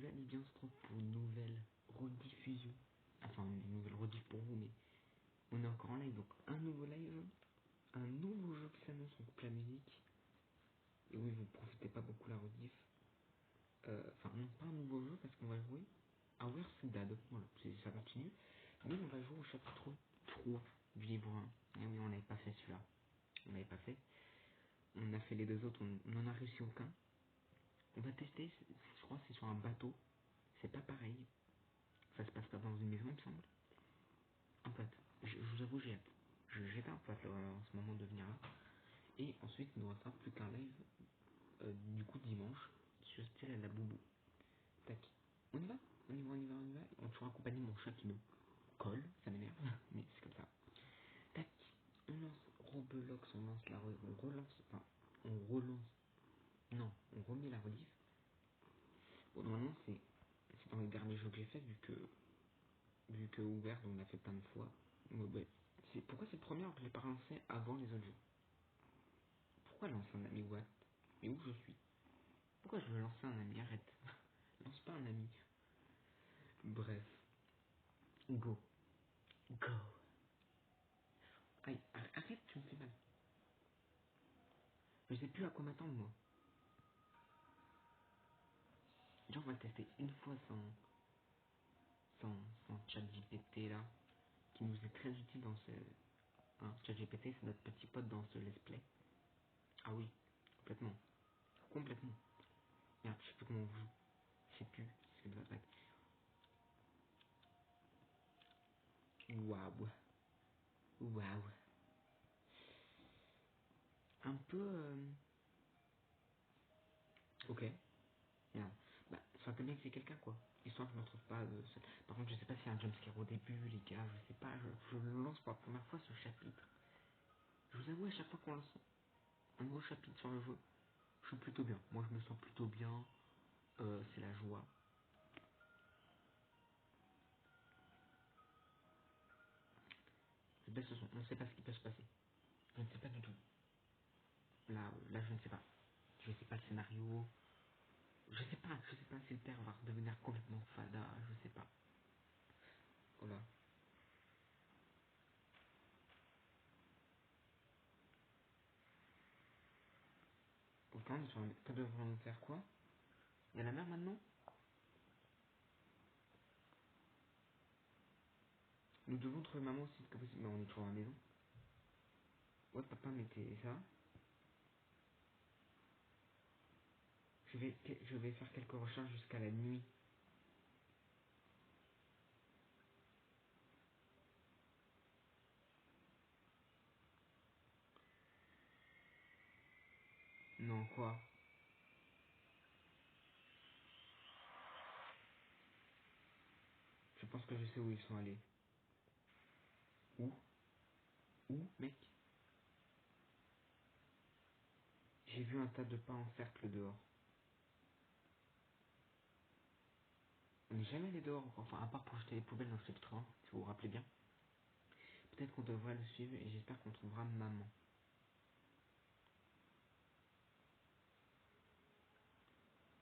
Salut Libye, on se retrouve pour une nouvelle rediffusion. Enfin, une nouvelle rediff pour vous, mais on est encore en live. Donc, un nouveau live, un nouveau jeu qui s'annonce, donc la musique. Et oui, vous profitez pas beaucoup la rediff. Enfin, non, pas un nouveau jeu parce qu'on va jouer à Where's Dad. Voilà, ça continue. Mais on va jouer au chapitre 3 du livre 1. Et oui, on n'avait pas fait celui-là. On n'avait pas fait. On a fait les deux autres, on n'en a réussi aucun. On va tester, je crois que c'est sur un bateau. C'est pas pareil. Ça se passe pas dans une maison, il me semble. En fait, je vous avoue, j'ai hâte. J'ai pas en fait en ce moment de venir là. Et ensuite, il nous restera plus qu'un live du coup dimanche sur style à la boubou. Tac. On y va. On y va, on y va, on y va. On toujours accompagner mon chat qui nous colle, ça m'énerve, mais c'est comme ça. Tac. On lance Roblox, on lance on relance, enfin, on relance. Non, on remet la rediff. Bon, normalement, c'est dans les derniers jeux que j'ai fait vu que ouvert, on l'a fait plein de fois. Ouais. Pourquoi c'est le premier alors que je l'ai pas relancé avant les autres jeux? Pourquoi lancer un ami what? Mais où je suis? Pourquoi je veux lancer un ami? Arrête. Lance pas un ami. Bref. Go. Go. Aïe, arrête, tu me fais mal. Je sais plus à quoi m'attendre moi. Déjà on va tester une fois sans ChatGPT là. Qui nous est très utile dans ce. Hein, ChatGPT c'est notre petit pote dans ce let's play. Ah oui, complètement. Complètement. Merde, je sais plus comment on joue. Je sais plus. C'est comme ça. Waouh. Waouh. Un peu... Ok. Merde. Bah, ça serait bien que c'est quelqu'un, quoi. Histoire que je me retrouve pas... Par contre, je sais pas s'il y a un jumpscare au début, les gars. Je sais pas. Je le lance pour la première fois, ce chapitre. Je vous avoue, à chaque fois qu'on lance un nouveau chapitre sur le jeu, je suis plutôt bien. Moi, je me sens plutôt bien. C'est la joie. Je baisse le son. On ne sait pas ce qui peut se passer. Je ne sais pas du tout. Là, je ne sais pas. Je sais pas le scénario. Je sais pas si le père va redevenir complètement fada. Je sais pas. Voilà. Autant, ça devrait nous faire quoi? Il y a la mer maintenant? Nous devons trouver maman aussi, que possible. Mais on est toujours à la maison. Ouais, papa, mettez ça. Je vais faire quelques recherches jusqu'à la nuit. Non, quoi? Je pense que je sais où ils sont allés. Où? Où, mec? J'ai vu un tas de pas en cercle dehors. On n'est jamais allé dehors, enfin, à part pour jeter les poubelles dans le chapitre 1, si vous vous rappelez bien. Peut-être qu'on devrait le suivre et j'espère qu'on trouvera maman.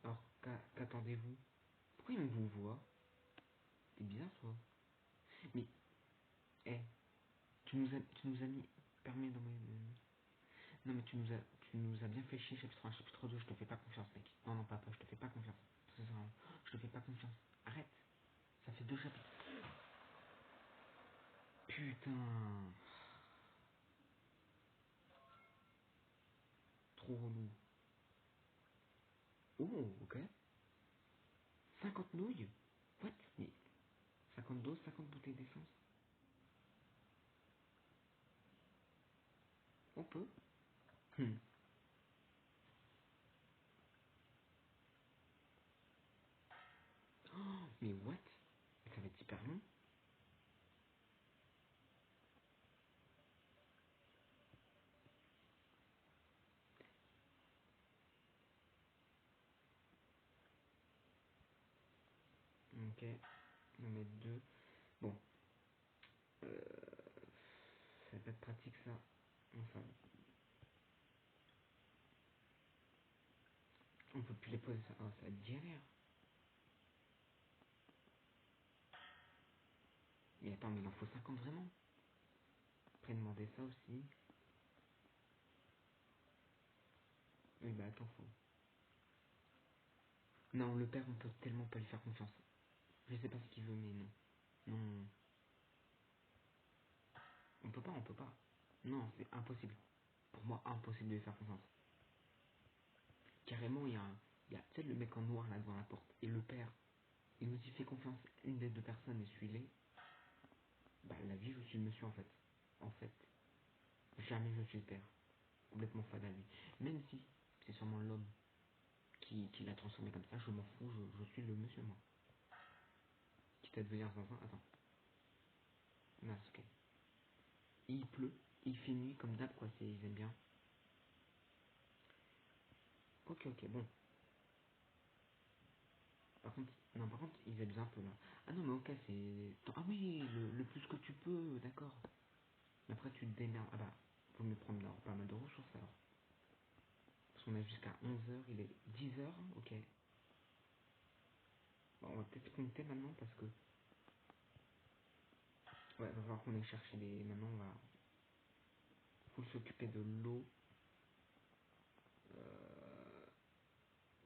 Alors, qu'attendez-vous? Pourquoi il vous voit? C'est bizarre, toi. Mais, hé, tu nous as mis... Permets dans mes... Non, mais tu nous as bien fait chier, chapitre 1, chapitre 2, je te fais pas confiance, mec. Non, non, papa, je te fais pas confiance. C'est ça, hein. Je te fais pas confiance. Arrête. Ça fait 2 chapitres. Putain. Trop relou. Oh, ok. 50 nouilles? What? Mais 50 doses, 50 bouteilles d'essence? On peut. Hmm. Oh, mais what? Ça va être hyper long. Ok. On va mettre 2. Bon. Ça va pas être pratique, ça. Enfin, on peut plus les poser, ça. Oh, ça va être galère. Mais attends, mais il en faut 50 vraiment. Après demander ça aussi. Oui, bah attends, faut... Non, le père, on peut tellement pas lui faire confiance. Je sais pas ce qu'il veut, mais non. Non, on peut pas, on peut pas. Non, c'est impossible. Pour moi, impossible de lui faire confiance. Carrément, il y a tu sais, le mec en noir là devant la porte. Et le père, il nous y fait confiance. Une des deux personnes est celui-là. Bah, la vie, je suis le monsieur en fait. En fait, jamais je suis le père. Complètement fade à lui. Même si c'est sûrement l'homme qui l'a transformé comme ça, je m'en fous, je suis le monsieur moi. Quitte à devenir zinzin, attends. Non, c'est ok. Il pleut, il fait nuit comme d'hab quoi, c'est, ils aiment bien. Ok, ok, bon. Par contre, ils abusent un peu là. Ah non, mais ok, c'est... Ah oui, le plus que tu peux, d'accord. Mais après, tu te démerdes. Ah bah, faut mieux prendre là, pas mal de ressources alors. Parce qu'on a jusqu'à 11 heures, il est 10 heures, ok. Bon, on va peut-être compter maintenant parce que... Ouais, va falloir qu'on aille chercher des... Maintenant, on va... Faut s'occuper de l'eau.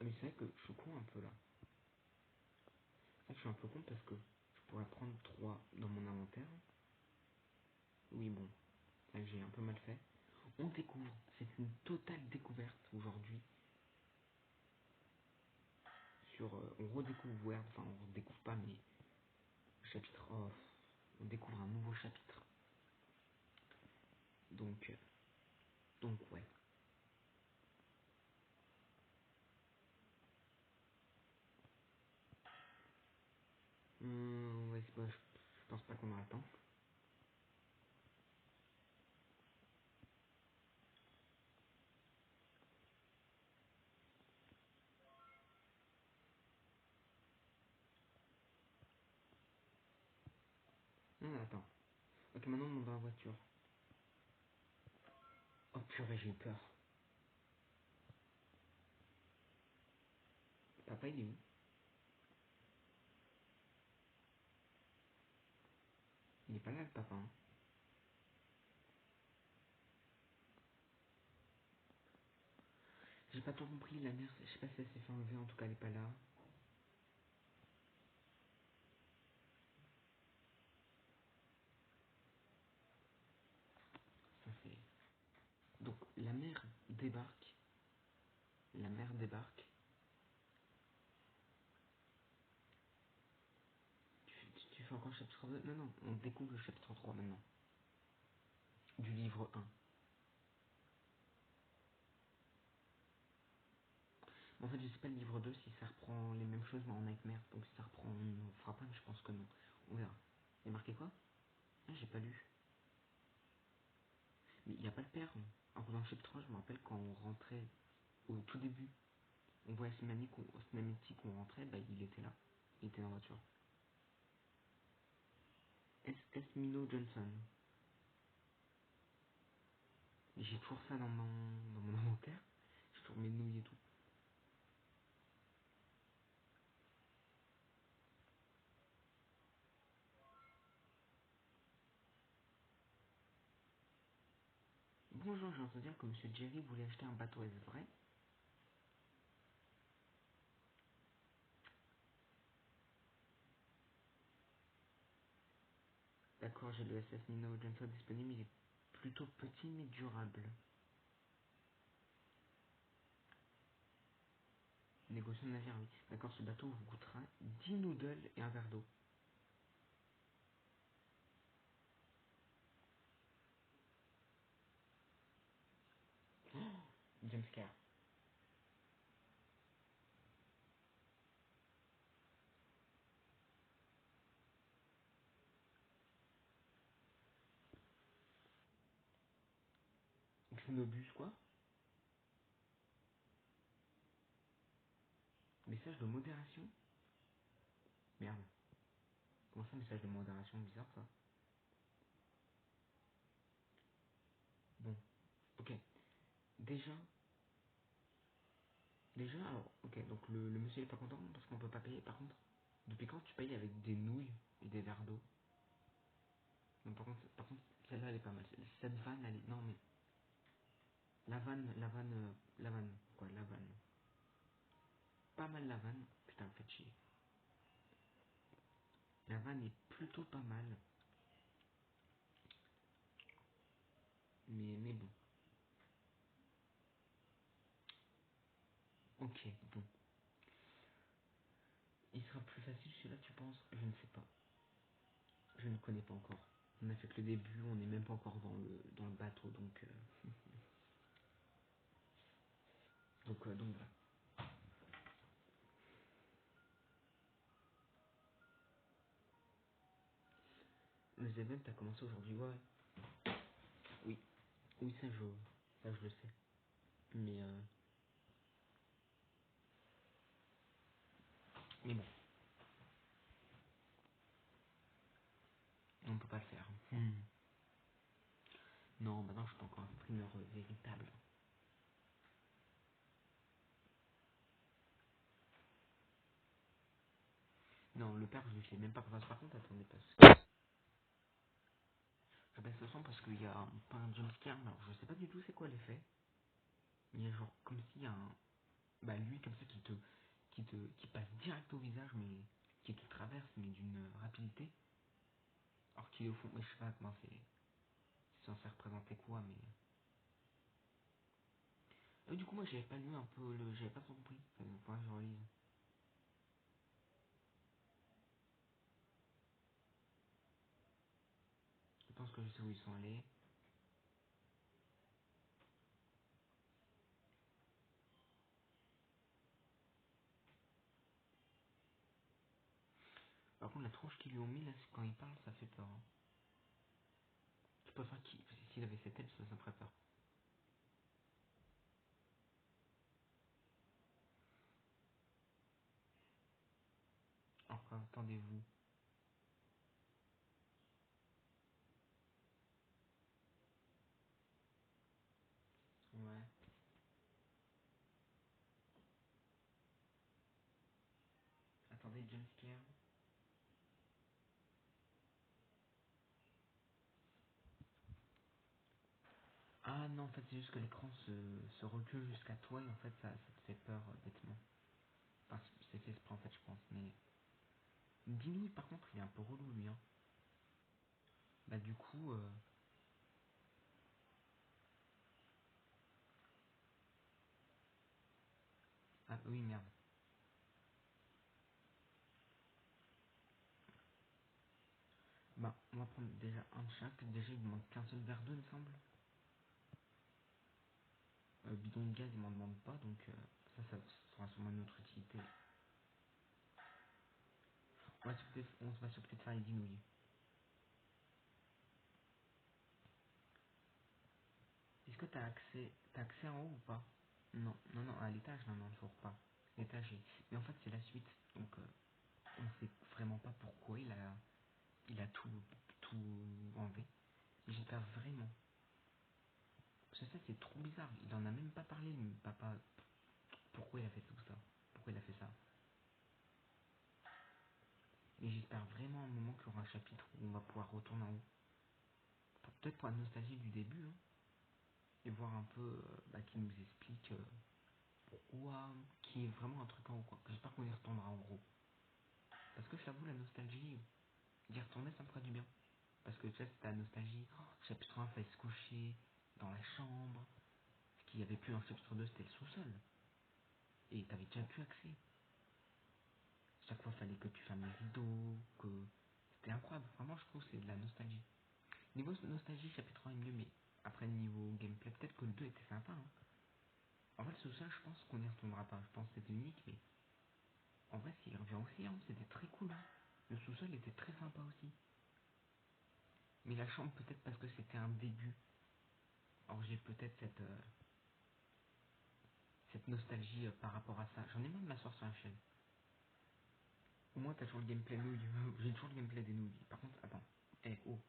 Mais c'est vrai que je suis con un peu là. C'est vrai que je suis un peu con parce que je pourrais prendre 3 dans mon inventaire. Oui, bon, c'est vrai que j'ai un peu mal fait. On découvre, c'est une totale découverte aujourd'hui sur... on redécouvre Word, enfin on redécouvre pas mais chapitre off. On découvre un nouveau chapitre. Donc, ouais. Ouais, c'est pas, je pense pas qu'on aura le temps. Non, attends. Ok, maintenant on monte dans la voiture. Oh purée, j'ai eu peur. Papa, il est où? Il est pas là, le papa. Hein. J'ai pas tout compris, la mère, je sais pas si elle s'est fait enlever, en tout cas elle est pas là. Ça c'est... Donc, la mère débarque. La mère débarque. Tu fais encore le chapitre 2? Non, non, on découvre le chapitre 3 maintenant. Du livre 1. En fait, je sais pas le livre 2 si ça reprend les mêmes choses mais en nightmare. Donc si ça reprend, on fera pas, mais je pense que non. On verra. Il y a marqué quoi? Ah, j'ai pas lu. Mais il n'y a pas le père. Alors dans le chapitre 3, je me rappelle quand on rentrait au tout début, on voyait Cinématique où on rentrait, bah il était là. Il était dans la voiture. S. Mino Johnson. Et j'ai toujours ça dans mon inventaire. J'ai toujours mes nouilles et tout. Bonjour, j'ai entendu dire que Monsieur Jerry voulait acheter un bateau, est-ce vrai? D'accord, j'ai le SS Mino Johnson disponible, il est plutôt petit mais durable. Négociant de navire, oui. D'accord, ce bateau vous coûtera 10 noodles et un verre d'eau. Oh, James Carr. Xenobus, quoi? Message de modération? Merde. Comment ça, message de modération? Bizarre, ça. Bon, ok. Déjà, alors, ok, donc le monsieur est pas content parce qu'on peut pas payer. Par contre, depuis quand tu payes avec des nouilles et des verres d'eau? Non, par contre, celle-là, elle est pas mal. Cette vanne, elle est... Non, mais... La vanne, quoi, la vanne. Pas mal la vanne. Putain, me fait chier. La vanne est plutôt pas mal. Mais bon. Ok, bon. Il sera plus facile celui-là, tu penses? Je ne sais pas. Je ne connais pas encore. On a fait que le début, on n'est même pas encore dans le bateau, donc voilà. Les events a commencé aujourd'hui, ouais. Oui, oui, ça je le sais. Mais bon, on peut pas le faire. Non, maintenant je suis pas encore un streamer véritable. Non, le père, je ne sais même pas. Par contre, attendez, parce que je baisse le son parce qu'il y a pas un jumpscare, alors je sais pas du tout c'est quoi l'effet. Il y a genre comme s'il y a un. Bah lui comme ça qui passe direct au visage mais qui te traverse mais d'une rapidité. Alors qu'il est au fond, mais je sais pas comment c'est censé représenter quoi mais. Du coup moi j'avais pas lu un peu j'avais pas trop compris. Faudrait que je relise. Je pense que je sais où ils sont allés. Par contre la tronche qu'ils lui ont mis là quand il parle ça fait peur. Hein. Je peux pas s'il avait cette tête ça me ferait peur. Alors attendez-vous. Ouais. Attendez, jumpscare. Ah non, en fait, c'est juste que l'écran se recule jusqu'à toi et en fait, ça te fait peur bêtement. Enfin, c'est fait exprès en fait, je pense. Mais Dino, par contre, il est un peu relou lui. Hein. Bah, du coup, ah oui, merde. Bah, on va prendre déjà un de chaque. Déjà, il me manque qu'un seul verre d'eau, il me semble. Bidon de gaz, il m'en demande pas, donc ça sera sûrement une autre utilité. On va s'occuper de faire les dinouilles. Est-ce que t'as accès en haut ou pas? Non, non, non, à l'étage, non, non, toujours pas. L'étage mais en fait, c'est la suite, donc on sait vraiment pas pourquoi il a tout enlevé. J'espère vraiment. Parce que ça, c'est trop bizarre. Il en a même pas parlé, le papa. Pourquoi il a fait tout ça? Pourquoi il a fait ça? Et j'espère vraiment un moment qu'il y aura un chapitre où on va pouvoir retourner en haut. Peut-être pour la nostalgie du début, hein, et voir un peu qui nous explique pourquoi, qui est vraiment un truc en haut. Quoi. J'espère qu'on y retournera en gros. Parce que j'avoue, la nostalgie, d'y retourner, ça me ferait du bien. Parce que tu sais, c'était la nostalgie. Chapitre 1, fallait se coucher dans la chambre. Ce qu'il n'y avait plus dans le chapitre 2, c'était le sous-sol. Et t'avais déjà plus accès. Chaque fois, fallait que tu fermes les rideaux, que... C'était incroyable. Vraiment, je trouve que c'est de la nostalgie. Niveau nostalgie, chapitre 1 est mieux, mais après, niveau gameplay, peut-être que le 2 était sympa. Hein. En fait, le sous-sol, je pense qu'on n'y retournera pas. Je pense que c'était unique, mais en vrai, s'il revient aussi, hein, c'était très cool. Hein. Le sous-sol était très sympa aussi. Mais la chambre, peut-être parce que c'était un début. Alors, j'ai peut-être cette nostalgie par rapport à ça. J'en ai marre de m'asseoir sur la chaîne. Au moins, t'as toujours le gameplay nouilles. J'ai toujours le gameplay des nouilles. Par contre, attends. Eh, oh.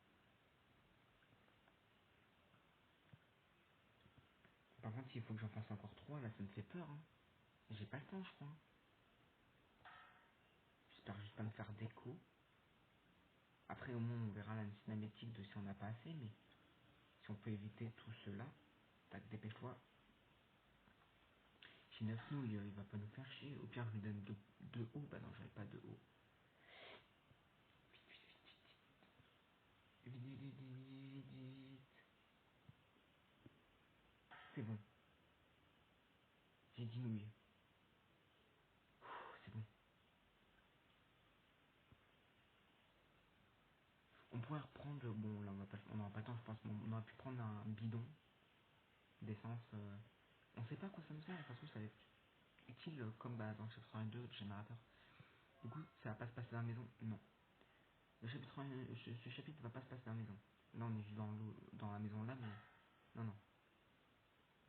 Par contre, s'il faut que j'en fasse encore 3 là, ça me fait peur. Hein. J'ai pas le temps, je crois. J'espère juste pas me faire d'écho. Après, au moins, on verra la cinématique de si on n'a pas assez, mais si on peut éviter tout cela, tac, dépêche-toi. J'ai 9 nouilles, il va pas nous faire chier. Au pire, je lui donne 2 hauts. Bah non, j'avais pas de hauts. Vite, vite, vite, vite, vite, vite. C'est bon, j'ai 10 nouilles. C'est bon. On pourrait reprendre, bon là on n'aura pas le temps je pense, mais on aurait pu prendre un bidon d'essence. On sait pas à quoi ça nous sert, de toute façon ça va être utile comme bah, dans le chapitre 82 du générateur. Du coup ça va pas se passer dans la maison, non. Le chapitre 1, ce chapitre va pas se passer dans la maison. Là on est juste dans la maison là, mais non non.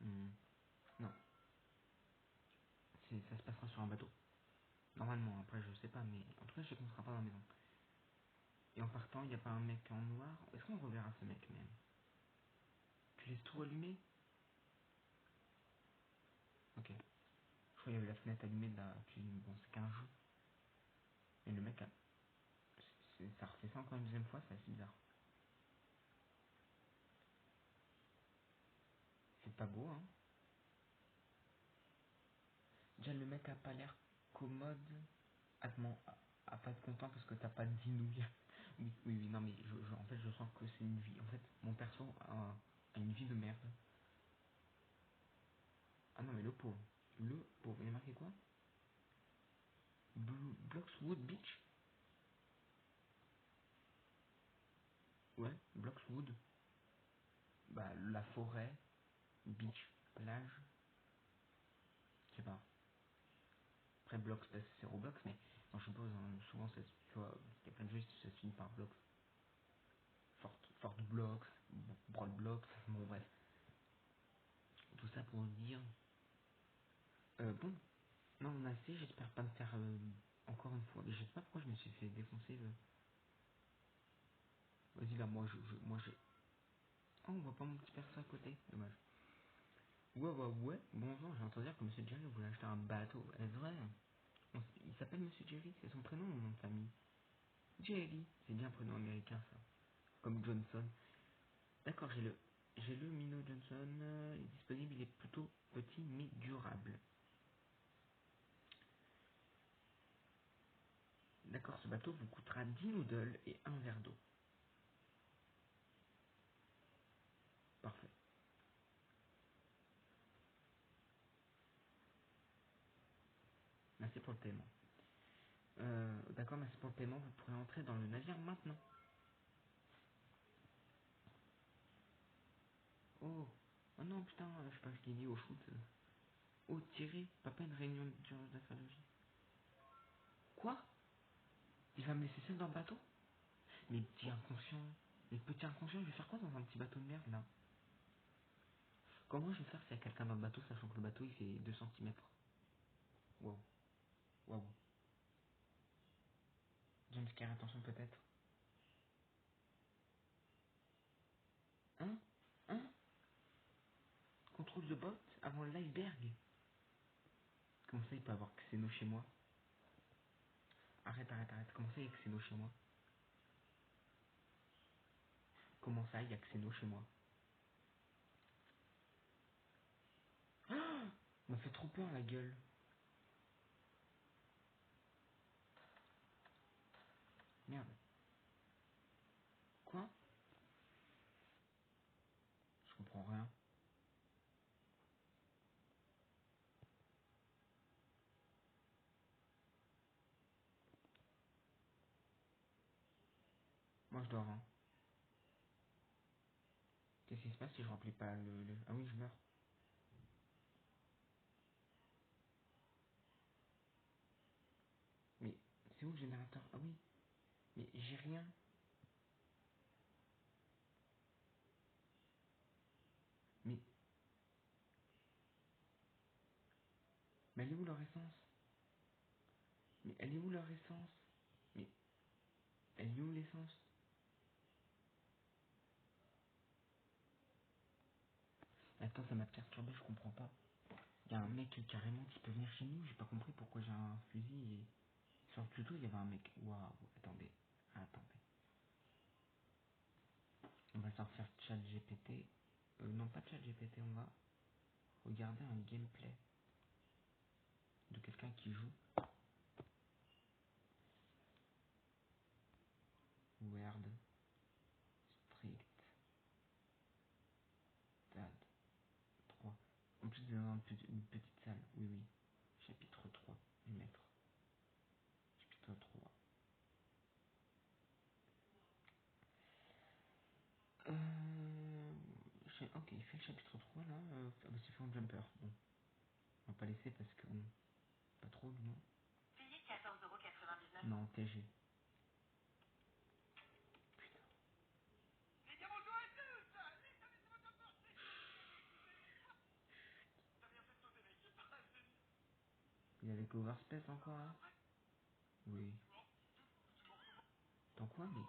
Hmm, non, ça se passera sur un bateau. Normalement, après je sais pas, mais en tout cas je sais qu'on sera pas dans la maison. Et en partant, il n'y a pas un mec en noir. Est-ce qu'on reverra ce mec même? Tu laisses tout allumé? Ok. Je crois qu'il y avait la fenêtre allumée de la cuisine. Bon, c'est qu'un jeu. Et le mec, ça refait ça encore une deuxième fois, c'est assez bizarre. C'est pas beau, hein. Déjà, le mec a pas l'air commode. À pas être content parce que t'as pas de nouilles. Oui, oui, oui, non, mais en fait, je sens que c'est une vie. En fait, mon perso a une vie de merde. Ah non, mais le pauvre. Le pauvre. Il y a marqué quoi? Bloxwood Beach? Ouais, Bloxwood. Bah, la forêt, beach, plage, je sais pas. Après, Blox, parce que c'est Roblox, mais non, je suppose, hein, souvent, ça, tu vois, il y a plein de jeux qui se finissent par Blox. Fort Blox, Broad Blox, bon, bref. Tout ça pour dire. Bon, non, on a assez, j'espère pas me faire encore une fois. Mais je sais pas pourquoi je me suis fait défoncer. Vas-y, là, moi, je. Oh, on voit pas mon petit perso à côté, dommage. Ouais, ouais, ouais. Bonjour, j'ai entendu dire que Monsieur Jerry voulait acheter un bateau. Est-ce vrai? Il s'appelle Monsieur Jerry, c'est son prénom ou nom de famille? Jerry, c'est bien un prénom américain ça. Comme Johnson. D'accord, j'ai le Minot Johnson, il est disponible, il est plutôt petit mais durable. D'accord, ce bateau vous coûtera 10 noodles et un verre d'eau. Parfait. Merci pour le paiement. D'accord, merci pour le paiement, vous pourrez entrer dans le navire maintenant. Oh, oh non putain, je sais pas ce qu'il dit au foot. Oh Thierry, papa une réunion d'urgence d'astrologie. Quoi? Il va me laisser seul dans le bateau? Mais petit inconscient, mais petit inconscient, je vais faire quoi dans un petit bateau de merde là? Comment je vais faire s'il y a quelqu'un dans le bateau, sachant que le bateau il fait 2 centimètres? Wow, waouh. Jumpscare, attention peut-être. Hein? Hein? Contrôle de bot avant l'iceberg? Comment ça il peut avoir Xeno chez moi? Arrête, arrête, arrête. Comment ça il y a Xeno chez moi? Comment ça il y a Xeno chez moi? Ah, m'a fait trop peur la gueule. Merde. Quoi? Je comprends rien. Moi je dors, hein. Qu'est-ce qui se passe si je remplis pas le... Ah oui, je meurs. Mais c'est où le générateur? Ah oui. Mais j'ai rien. Mais... Mais elle est où leur essence? Mais elle est où leur essence? Mais elle est où l'essence? Attends, ça m'a perturbé, je comprends pas. Il y a un mec carrément qui peut venir chez nous, j'ai pas compris pourquoi j'ai un fusil et... Sur le tuto, il y avait un mec. Waouh, attendez, attendez. On va sortir ChatGPT. Non, pas ChatGPT, on va regarder un gameplay de quelqu'un qui joue Word Strict Dad 3. En plus, dans une petite salle. Oui, oui. Chapitre 3 du maître. Chapitre 3. Ok, il fait le chapitre 3 là. Ah bah, c'est fait en jumper. Bon, on va pas laisser parce que bon, pas trop, non. Payez 14,99 €. Non, TG. Les gars, bonjour à tous. Les amis, c'est votre porte. T'as bien fait de sauter, mec. Il y avait que Overspace encore là. Oui. Dans quoi, mais.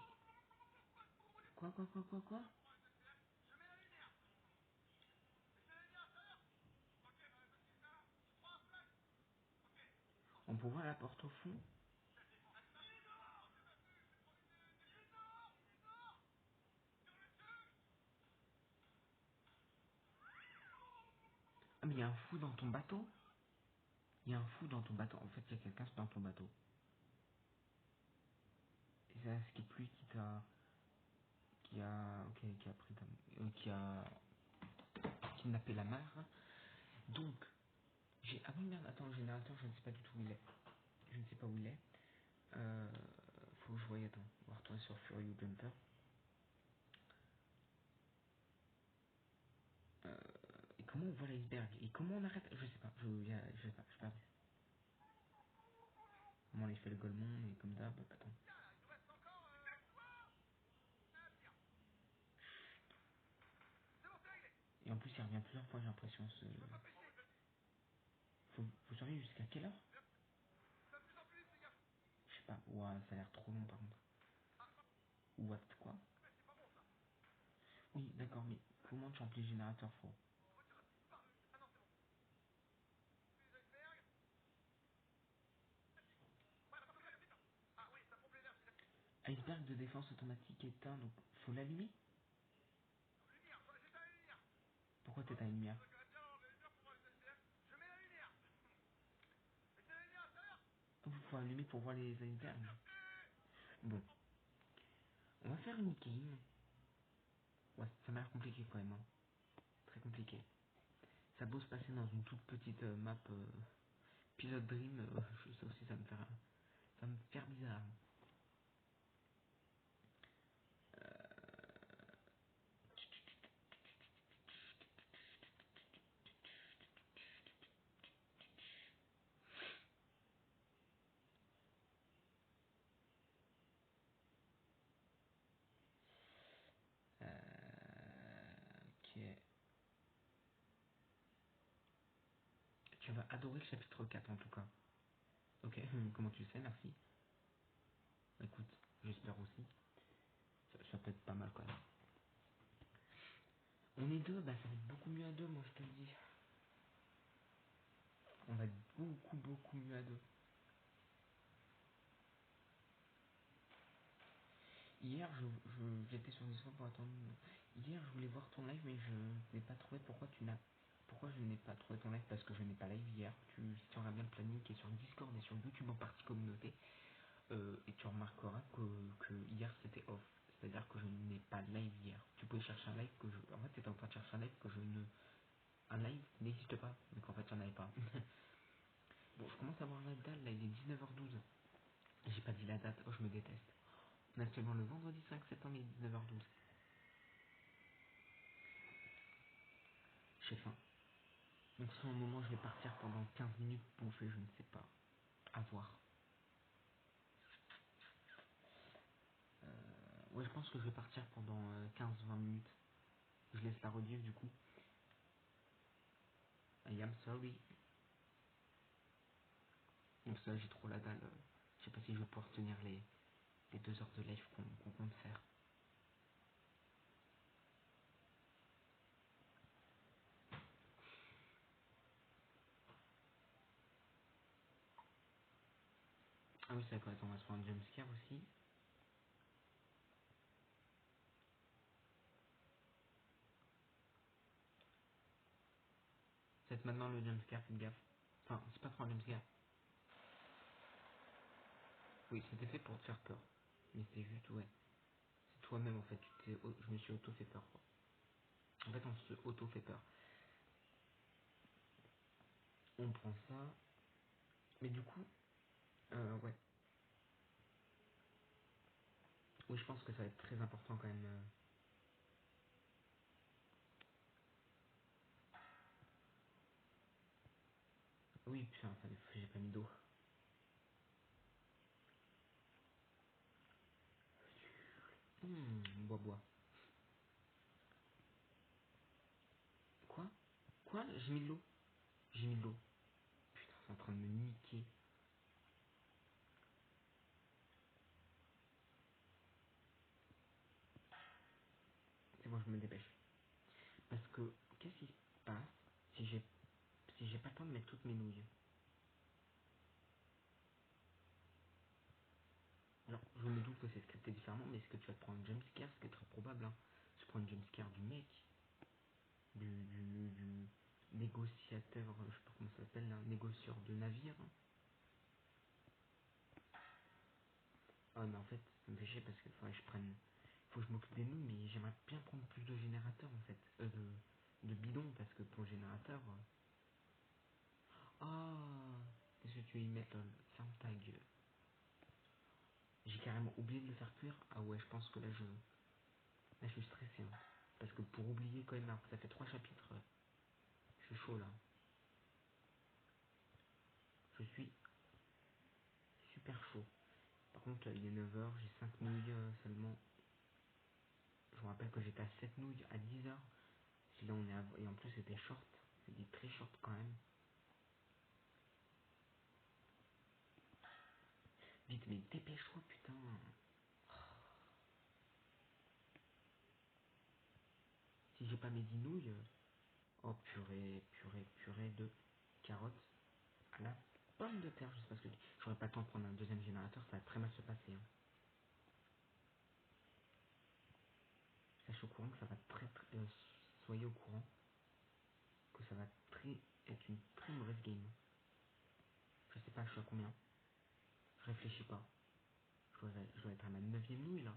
Quoi? Je mets la lumière. Et c'est la lumière à l'heure. Ok, bah, parce que ça, je prends un flash. Ok. On peut voir la porte au fond. Il est dehors. C'est pas plus. C'est trop vite. Il est dehors. Il est dehors. Sur le dessus. Ah, mais il y a un fou dans ton bateau. Il y a un fou dans ton bateau. En fait, il y a quelqu'un dans ton bateau. Et c'est ce qui est plus qui t'a. Qui a. Ok, qui a pris ta. Qui a kidnappé la mare. Donc, j'ai. Ah oui, merde, attends, le générateur, je ne sais pas du tout où il est. Je ne sais pas où il est. Euh. Faut que je voie, attends. Voir toi sur Fury Jumper. Euh, et comment on voit l'iceberg? Et comment on arrête? Je sais pas, je sais pas, je suis perdu. Comment on les fait le golemon et comme d'hab, attends. Tiens, là, il nous reste encore. Un tir. C'est bon, c'est réglé. Et en plus, il revient plusieurs fois, j'ai l'impression. Je peux pas pêcher. Faut surveiller jusqu'à quelle heure? Ça va de plus en plus vite, les gars. Je sais pas, ouah, ça a l'air trop long par contre. What, quoi? Mais c'est pas bon, ça. Oui, d'accord, mais comment tu remplis le générateur froid? Voiture a disparu. Ah non, c'est bon. Les icebergs. Ouais, la porte est là. Ah oui, ça pompe l'énergie. Iceberg de défense automatique éteint, donc faut l'allumer? Lumière, j'éteins la lumière. Pourquoi Ouais, t'éteins une lumière? ça doit quand même bien avoir la lumière pour voir les icebergs. Je mets la lumière. Et c'est la lumière à l'intérieur. Il faut allumer pour voir les icebergs. Bon, on va faire une game. Ouais, ça m'a l'air compliqué quand même, hein. Très compliqué. Ça a beau se passer dans une toute petite map Pilot Dream, ça aussi ça me fait bizarre. Euh, ok. Tu vas adorer le chapitre 4 en tout cas. Ok, comment tu sais, merci. Écoute, j'espère aussi. Ça peut être pas mal quand même. On est deux, bah ça va être beaucoup mieux à deux, moi je te le dis. On va être beaucoup mieux à deux. Hier, j'étais sur Discord pour attendre. Hier, je voulais voir ton live, mais je n'ai pas trouvé pourquoi je n'ai pas trouvé ton live parce que je n'ai pas live hier. Si tu auras bien le planning qui est sur Discord et sur YouTube en partie communauté, et tu remarqueras que hier c'était off. C'est-à-dire que je n'ai pas de live hier. Tu pouvais chercher un live En fait, tu étais en train de chercher un live que je ne. Un live n'existe pas, donc en fait, il n'y en avait pas. Bon, je commence à voir la date, là, il est 19h12. J'ai pas dit la date, oh, je me déteste. On est actuellement le vendredi 5 septembre, il est 19h12. J'ai faim. Donc, si à un moment, je vais partir pendant 15 minutes bouffer, je ne sais pas. À voir. Ouais, je pense que je vais partir pendant 15-20 minutes. Je laisse la rediff du coup. I am sorry. Donc ça, j'ai trop la dalle. Je sais pas si je vais pouvoir tenir les 2 heures de live qu'on compte faire. Ah oui, c'est vrai, on va se prendre un jumpscare aussi. Faites maintenant le jumpscare, faites gaffe. Enfin, c'est pas trop un jumpscare. Oui, c'était fait pour te faire peur. Mais c'est juste, ouais. C'est toi-même en fait, je me suis auto fait peur quoi. En fait on se auto fait peur. On prend ça. Mais du coup, ouais. Oui, je pense que ça va être très important quand même. Oui, putain, enfin, j'ai pas mis d'eau. Bois. Quoi? Quoi? J'ai mis de l'eau. J'ai mis de l'eau. Putain, c'est en train de me niquer. C'est bon, je me dépêche. Parce que, qu'est-ce qui se passe si j'ai pas le temps de mettre toutes mes nouilles? Alors, je me doute que c'est scripté différemment, mais est-ce que tu vas te prendre un jumpscare? Ce qui est très probable, hein. Tu prends un jumpscare du mec, du négociateur, je sais pas comment ça s'appelle, là, négocieur de navire. Ah, mais en fait, ça me fait chier parce que faudrait que je prenne. Faut que je m'occupe des nouilles, mais j'aimerais bien prendre plus de générateurs en fait. De bidons, parce que pour le générateur. Ah, qu'est-ce que tu veux y mettre là? Ferme ta gueule. J'ai carrément oublié de le faire cuire. Ah ouais, je pense que là, je suis stressé. Hein. Parce que pour oublier quand même, alors que ça fait 3 chapitres, je suis chaud là. Je suis super chaud. Par contre, il est 9h, j'ai 5 nouilles seulement. Je me rappelle que j'étais à 7 nouilles à 10h. Si là on est et en plus c'était short. C'était très short quand même. Vite, mais dépêche-toi, putain. Si j'ai pas mes 10 nouilles. Oh purée de carottes à la pomme de terre. Je sais pas ce que je dis. J'aurais pas le temps de prendre un deuxième générateur, ça va très mal se passer. Hein. Sachez au courant que ça va soyez au courant que ça va être une très mauvaise game. Je sais pas, je suis à combien. Je réfléchis pas. Je dois être à ma 9ème nouille là.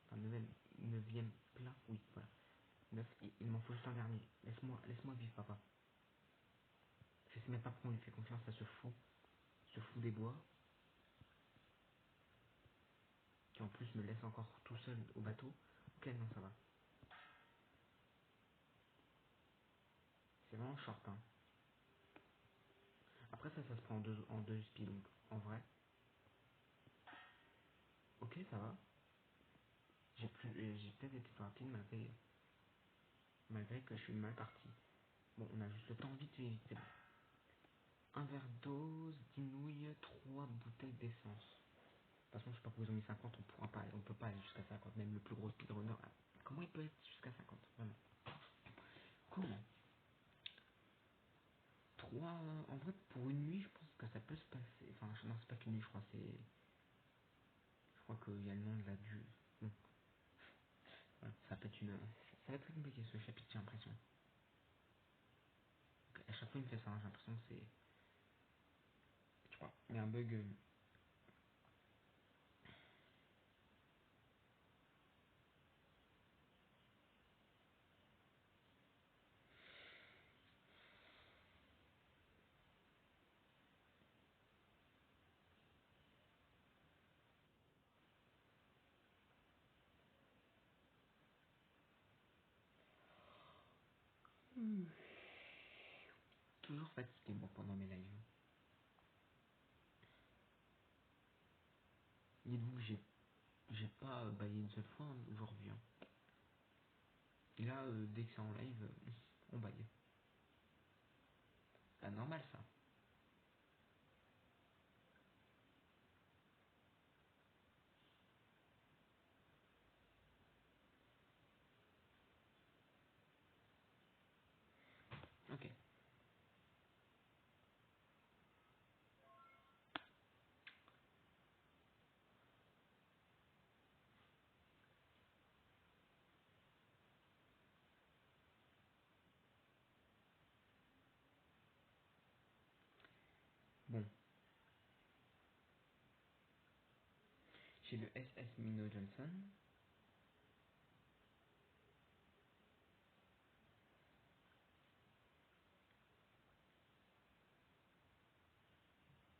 Enfin, 9ème plat, oui, voilà. 9, il m'en faut juste un dernier. Laisse-moi vivre, papa. Je sais même pas pourquoi on lui fait confiance à ce fou des bois, qui en plus me laisse encore tout seul au bateau. Ok, non, ça va. C'est vraiment short, hein. Après ça se prend en deux speed, donc en vrai. Ok, ça va. J'ai peut-être été plus rapide malgré que je suis mal parti. Bon, on a juste le temps vite, c'est bon. Un verre d'eau, 10 nouilles, 3 bouteilles d'essence. De toute façon, je sais pas pourquoi ils ont mis 50, on peut pas aller jusqu'à 50, même le plus gros speedrunner. Comment il peut être jusqu'à 50, vraiment? Comment? 3 en vrai, pour une nuit, je pense que ça peut se passer. Enfin, non, c'est pas qu'une nuit, je crois, je crois qu'il y a le nom de la du. Bon, voilà, ça peut être ça va être très compliqué ce chapitre, j'ai l'impression. À chaque fois, il me fait ça, hein, j'ai l'impression que c'est. Je crois, il y a un bug. Toujours fatigué, moi, pendant mes lives. Dites-vous que j'ai pas baillé une seule fois hein, aujourd'hui. Hein. Et là, dès que c'est en live, on baille. C'est normal ça. Ok. J'ai le SS Mino Johnson.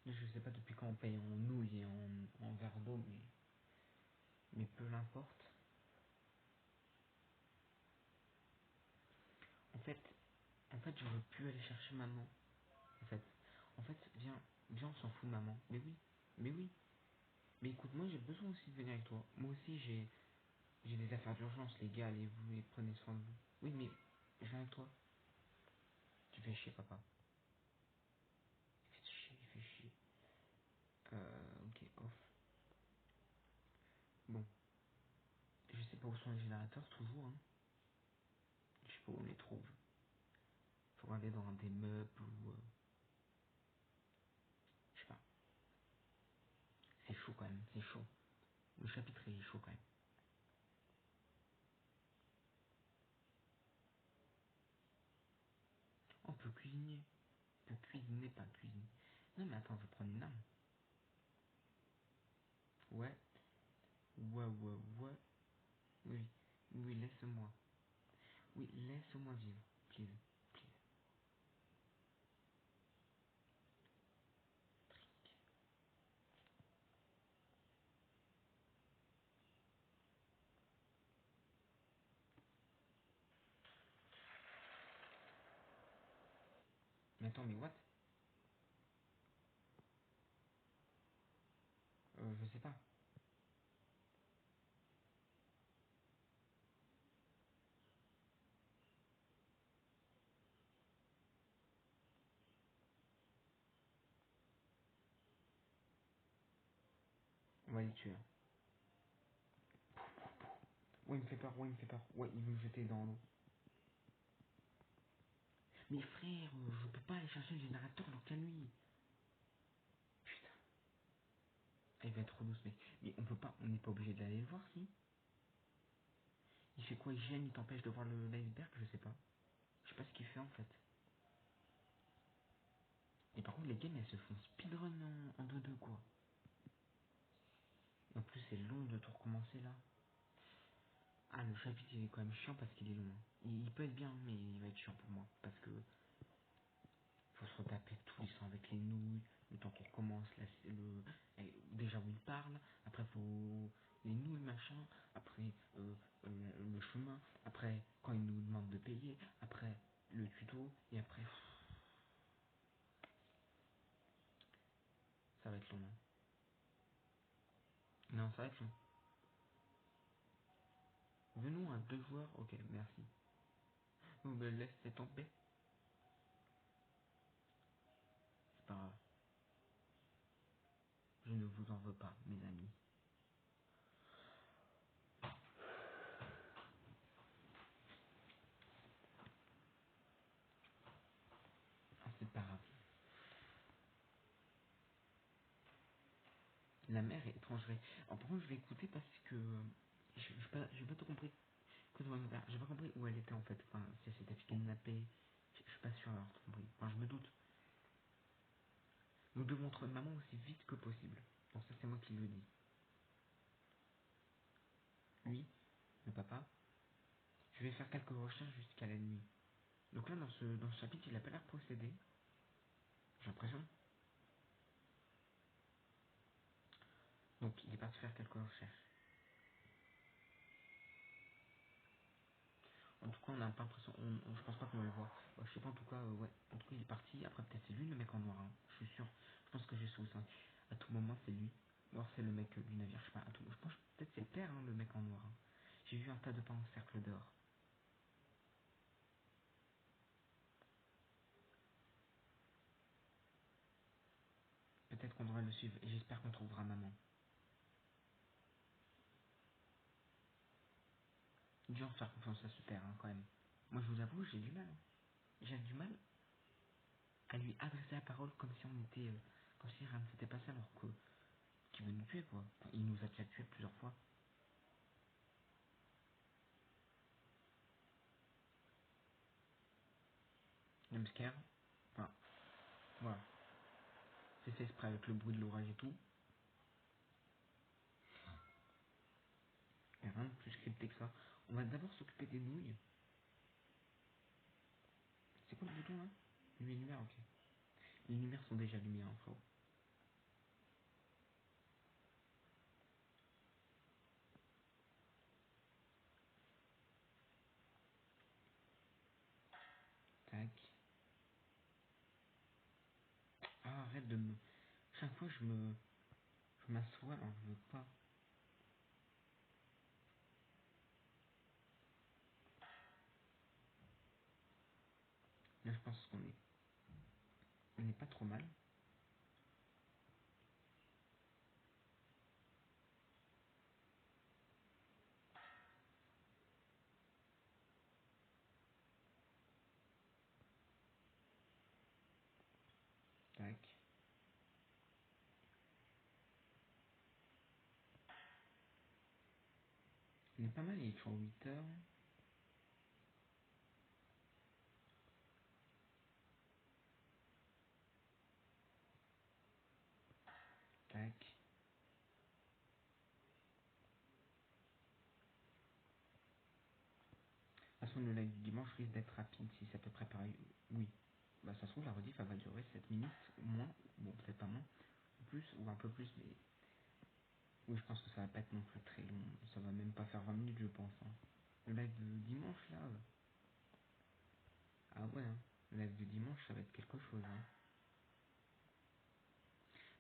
Je sais pas depuis quand on paye en nouilles et en verre d'eau, mais peu l'importe. En fait, je veux plus aller chercher maman. En fait, viens, on s'en fout de maman. Mais oui. Mais écoute, moi j'ai besoin aussi de venir avec toi. Moi aussi j'ai des affaires d'urgence, les gars, allez-vous et prenez soin de vous. Oui, mais je viens avec toi. Tu fais chier, papa. Il fait chier. Ok, off. Bon, je sais pas où sont les générateurs, toujours, hein. Je sais pas où on les trouve. Faut aller dans des meubles ou... je sais pas. C'est chaud quand même, c'est chaud. Le chapitre il est chaud quand même. On peut cuisiner. On peut cuisiner, pas cuisiner. Non mais attends, je vais prendre une arme. Ouais. Ouais. Oui. Oui, laisse-moi. Oui, laisse-moi vivre. Please. Please. Mais attends, mais what? Je sais pas. On va les tuer. Ouais, il me fait peur, ouais, il me fait peur. Ouais, il veut me jeter dans l'eau. Mais frère, je peux pas aller chercher le générateur alors qu'à lui. Putain, il va être trop douce, mec. Mais on peut pas, on n'est pas obligé d'aller le voir, si. Il fait quoi? Il gêne, il t'empêche de voir l'iceberg? Je sais pas. Je sais pas ce qu'il fait en fait. Et par contre, les games, elles se font speedrun en 2-2, quoi. En plus, c'est long de tout recommencer là. Ah, le chapitre, il est quand même chiant parce qu'il est long, hein. Il peut être bien, mais il va être chiant pour moi. Parce que faut se retaper tous les sons avec les nouilles, le temps qu'on recommence, déjà où il parle, après faut les nouilles machin, après le chemin, après quand il nous demande de payer, après le tuto, et après ça va être long. Hein. Non, ça va être long. Venons à 2 joueurs, ok, merci. Vous me laissez tomber, c'est pas grave. Je ne vous en veux pas, mes amis. Ah, c'est pas grave. La mère est étrangère. Alors, par contre, je vais écouter parce que j'ai pas tout compris. J'ai pas compris où elle était en fait. Enfin, si elle s'était kidnappée. Je suis pas sûr d'avoir tout compris. Enfin, je me doute. Nous devons trouver maman aussi vite que possible. Donc ça, c'est moi qui le dis. Lui, le papa, je vais faire quelques recherches jusqu'à la nuit. Donc là, dans ce chapitre, il a pas l'air possédé. J'ai l'impression. Donc il est parti faire quelques recherches. En tout cas, on n'a pas l'impression. Je pense pas qu'on va le voir. Je sais pas, en tout cas, ouais. En tout cas, il est parti. Après, peut-être c'est lui le mec en noir. Hein. Je suis sûr. Je pense que j'ai sous ça. À tout moment, c'est lui. Ou alors c'est le mec du navire. Je sais pas. À tout... Je pense peut-être c'est le père, hein, le mec en noir. Hein. J'ai vu un tas de pain en cercle dehors. Peut-être qu'on devrait le suivre. Et j'espère qu'on trouvera maman. Dur de faire confiance à ce père, hein, quand même. Moi, je vous avoue, j'ai du mal. Hein. J'ai du mal à lui adresser la parole comme si on était. Comme si rien ne s'était passé alors que. Qu'il veut nous tuer, quoi. Enfin, il nous a déjà tués plusieurs fois. Il me scare. Enfin, voilà. C'est fait exprès avec le bruit de l'orage et tout. Mais rien de plus scripté que ça. On va d'abord s'occuper des nouilles. C'est quoi le bouton là? Les lumières, ok. Les lumières sont déjà allumées, hein, Flo. Tac. Ah, arrête de me... Chaque fois, je m'assois, alors je veux pas. Là, je pense on n'est pas trop mal. Tac. On est pas mal, il est toujours 8 heures. Tac. De toute façon, le live du dimanche risque d'être rapide si c'est à peu près pareil. Oui. Bah, ça se trouve, la rediff, elle va durer 7 minutes, ou moins. Bon, peut-être pas moins. Ou plus, ou un peu plus, mais... Oui, je pense que ça va pas être non plus très long. Ça va même pas faire 20 minutes, je pense. Hein. Le live de dimanche, là... Ah ouais, hein. Le live de dimanche, ça va être quelque chose, hein.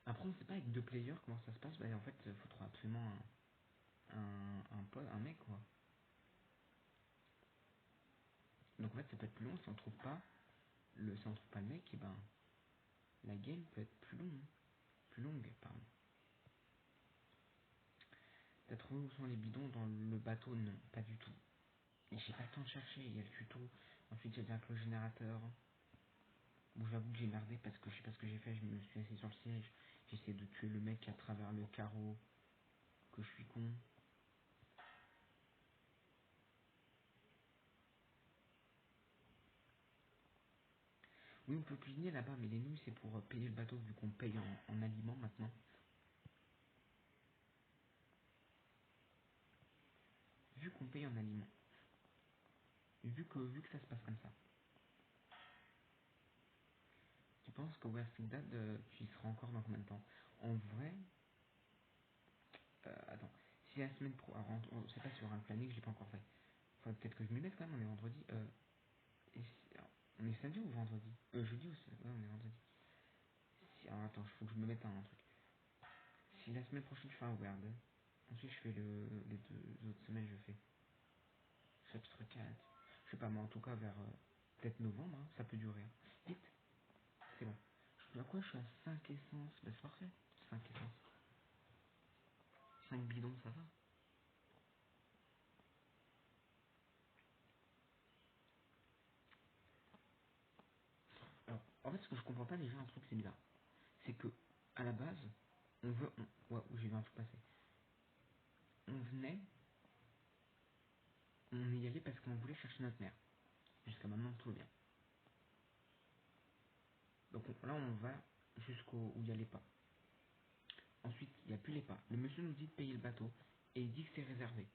Après, on sait pas avec deux players comment ça se passe. Bah, en fait, il faudra absolument un mec, quoi. Donc, en fait, ça peut être plus long si on trouve pas si on trouve pas le mec, et ben, la game peut être plus longue. Plus longue, pardon. T'as trouvé où sont les bidons dans le bateau? Non, pas du tout. Et j'ai pas le temps de chercher, il y a le tuto. Ensuite, j'ai bien que le générateur. Bon, j'avoue que j'ai merdé parce que je sais pas ce que j'ai fait. Je me suis assis sur le siège. J'ai essayé de tuer le mec à travers le carreau. Que je suis con. Oui, on peut cuisiner là-bas, mais les nouilles, c'est pour payer le bateau vu qu'on paye en aliments maintenant. Vu qu'on paye en aliments. Vu que ça se passe comme ça. Tu penses qu'au Western Dad, tu y seras encore dans combien de temps? En vrai, attends. Si la semaine pro... Alors, on sait pas sur un planning, je l'ai pas encore fait. Faudrait peut-être que je me mette quand même, on est vendredi. Alors, on est samedi ou vendredi? Jeudi ou ouais, on est vendredi. Si, alors attends, faut que je me mette un truc. Si la semaine prochaine je fais un Word, ensuite je fais les 2 autres semaines je fais chapitre 4. Je sais pas, moi en tout cas vers peut-être novembre, hein, ça peut durer. Hein. Vite, c'est bon. À quoi je suis à 5 essences? Bah c'est parfait. 5 essences. 5 bidons, ça va. Alors, en fait ce que je comprends pas déjà un truc c'est bizarre. C'est que à la base, ouais, j'ai vu un truc passer. On venait, on y allait parce qu'on voulait chercher notre mère. Jusqu'à maintenant tout va bien. Donc là on va jusqu'où il n'y a les pas. Ensuite, il n'y a plus les pas. Le monsieur nous dit de payer le bateau et il dit que c'est réservé.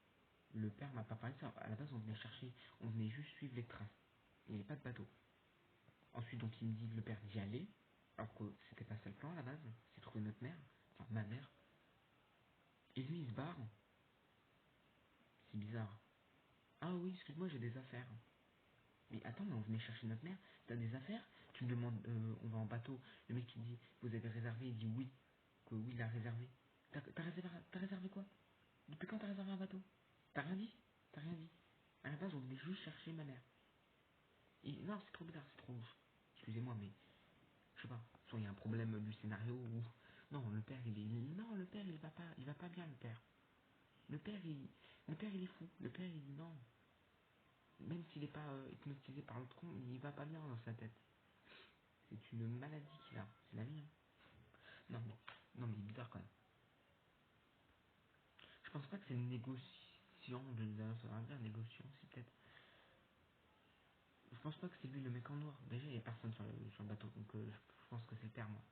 Le père m'a pas parlé de ça. À la base, on venait chercher, on venait juste suivre les traces. Il n'y avait pas de bateau. Ensuite, donc, il me dit, le père d'y aller, alors que c'était pas ça le plan à la base. C'est trouver notre mère, enfin ma mère. Et lui, il se barre. C'est bizarre. Ah oui, excuse-moi, j'ai des affaires. Mais attends, mais on venait chercher notre mère. T'as des affaires? Tu me demandes, on va en bateau. Le mec, il dit, vous avez réservé? Il dit oui. Que oui, il a réservé. T'as réservé quoi? Depuis quand t'as réservé un bateau? T'as rien dit? T'as rien dit. À la base, on venait juste chercher ma mère. Et non, c'est trop bizarre, c'est trop ouf. Excusez-moi, mais je sais pas. Soit il y a un problème du scénario ou non, le père il est non, le père il va pas bien le père. Le père il est fou. Le père il dit non. Même s'il est pas hypnotisé par l'autre con, il va pas bien dans sa tête. C'est une maladie qu'il a. C'est la vie. Hein. Non mais il est bizarre quand même. Je pense pas que c'est une négociant ça va dire négociant, c'est peut-être. Je pense pas que c'est lui le mec en noir. Déjà il y a personne sur le bateau, donc je pense que c'est le père moi.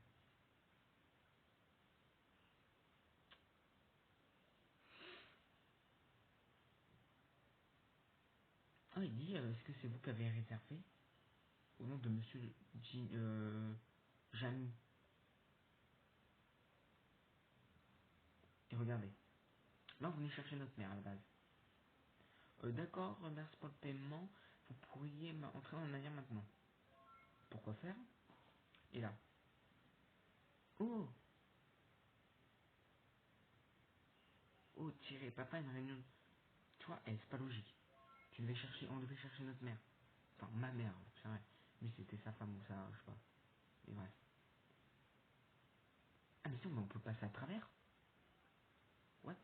que c'est vous qui avez réservé au nom de monsieur Jamy? Et regardez. Là, vous venez chercher notre mère à la base. D'accord, merci pour le paiement. Vous pourriez entrer en arrière maintenant. Pourquoi faire? Et là. Oh! Oh, tirez, papa a une réunion. Tu vois, c'est pas logique. On devait chercher notre mère. Enfin, ma mère, c'est vrai. Lui, c'était sa femme ou ça, je sais pas. Mais bref. Ah, mais si, on peut passer à travers? What?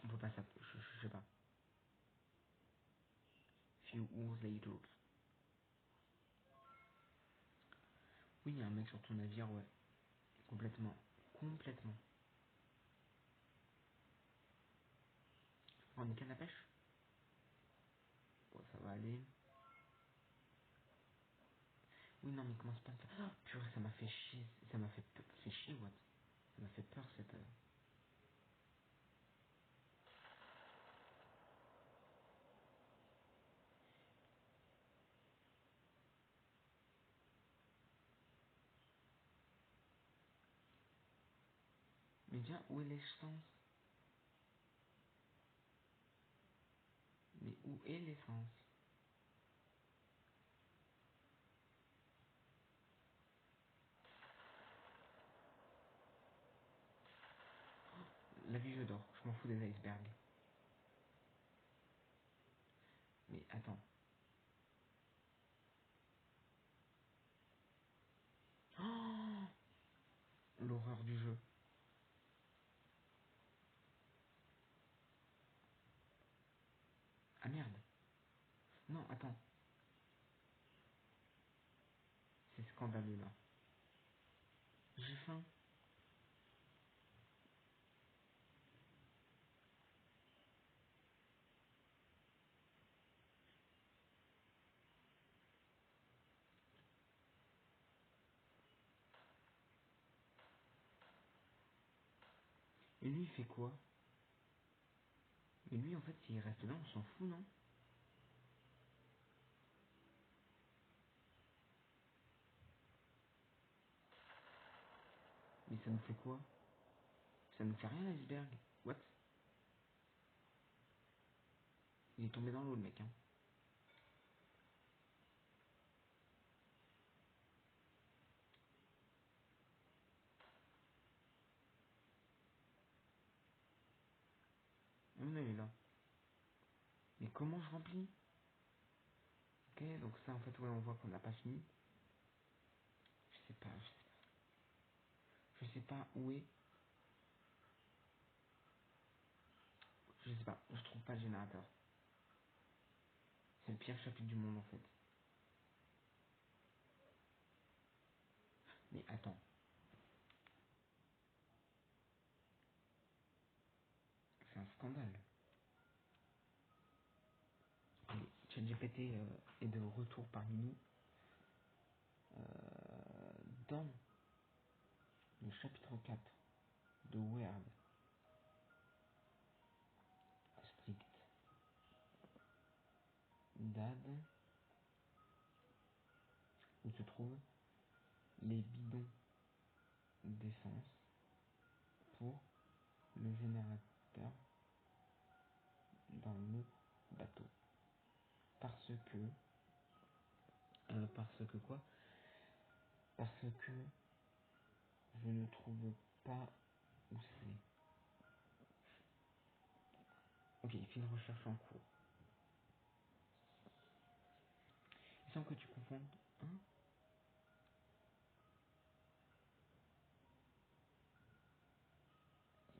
On peut passer à... Je sais pas. Few hours later. Oui, il y a un mec sur ton navire, ouais. Complètement. Complètement. On est canne à pêche? Bon, ça va aller. Oui, non, mais commence pas à me faire... Oh, purée, ça m'a fait chier. Ça m'a fait chier, what? Ça m'a fait peur, cette... Mais déjà, où est l'essence? Mais où est l'essence? La vie, je dors. Je m'en fous des icebergs. Mais attends. Oh, l'horreur du jeu. Ah merde. Non, attends. C'est scandaleux, là. J'ai faim. Et lui, il fait quoi? Mais lui, en fait, s'il reste là, on s'en fout, non? Mais ça nous fait quoi? Ça nous fait rien, l'iceberg. What? Il est tombé dans l'eau, le mec, hein. Ah, mais non, il est là. Mais comment je remplis? Ok, donc ça, en fait, ouais, on voit qu'on n'a pas fini. Je sais pas, je sais pas où est. Je sais pas, je trouve pas le générateur. C'est le pire chapitre du monde, en fait. Mais attends, c'est un scandale. Allez, ChatGPT est de retour parmi nous. Dans le chapitre 4 de Word Strict DAD, où se trouvent les bidons d'essence pour le générateur dans le bateau. Parce que quoi? Parce que je ne trouve pas où c'est. Ok, il fait une recherche en cours. Sans que tu confondes, hein?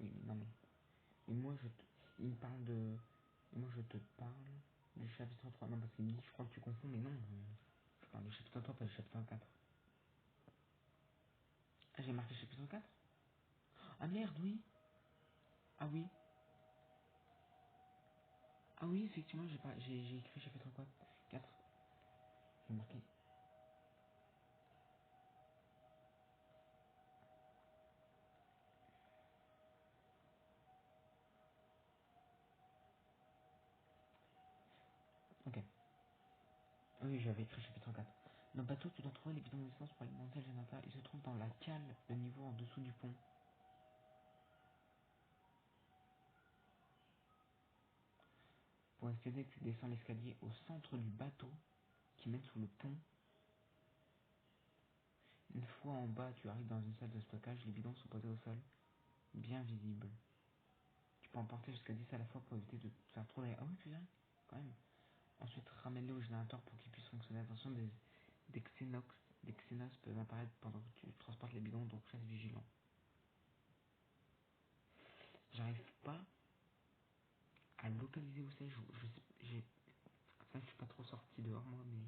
Oui, mais non mais. Et moi il me parle de. Et moi je te parle du chapitre 3. Non, parce qu'il me dit, je crois que tu confonds, mais non. Je parle du chapitre 3, pas du chapitre 4. Ah, j'ai marqué chapitre 4. Ah merde, oui. Ah oui. Ah oui, effectivement, j'ai écrit chapitre quoi? 4. J'ai marqué. oui, j'avais écrit chapitre 4. Dans le bateau, tu dois trouver les bidons d'essence pour alimenter le générateur. Il se trouve dans la cale, le niveau en dessous du pont. Pour accéder, tu descends l'escalier au centre du bateau qui mène sous le pont. Une fois en bas, tu arrives dans une salle de stockage. Les bidons sont posés au sol, bien visibles. Tu peux en porter jusqu'à 10 à la fois pour éviter de te faire trop d'air. Ah oui, tu dirais, quand même. Ensuite, ramène-les au générateur pour qu'il puisse fonctionner. Attention, des des xénos peuvent apparaître pendant que tu transportes les bidons, donc reste vigilant. J'arrive pas à localiser où c'est. C'est vrai que je suis pas trop sorti dehors, moi, mais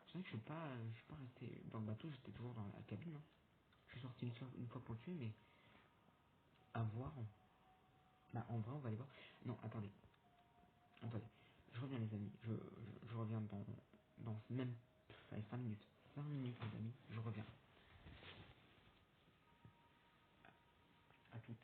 c'est vrai que je suis pas resté dans le bateau, j'étais toujours dans la cabine. Hein. Je suis sorti une fois pour le tuer, mais à voir. Bah, en vrai, on va aller voir. Non, attendez. Je reviens, les amis. Je reviens dans même, allez, 5 minutes. 5 minutes, les amis, je reviens. À toutes.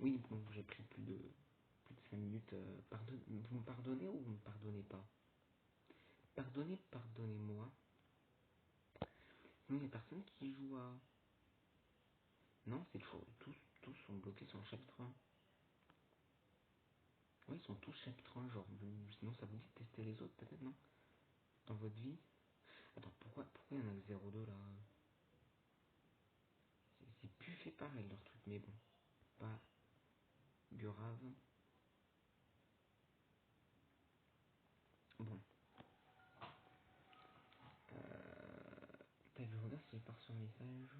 Oui, bon, j'ai pris plus de 5 minutes. Vous me pardonnez ou vous me pardonnez pas? Pardonnez-moi. Non, il y a personne qui joue à... Non, c'est toujours... Tous sont bloqués sur le chapitre 1. Ouais, ils sont tous chapitre 1, genre... Sinon, ça vous dit de tester les autres, peut-être, non? Dans votre vie? Attends, pourquoi il y en a que 0,2 là? C'est plus fait pareil leur truc, mais bon. Pas grave. Bon. T'as vu, regarde si je pars sur un message.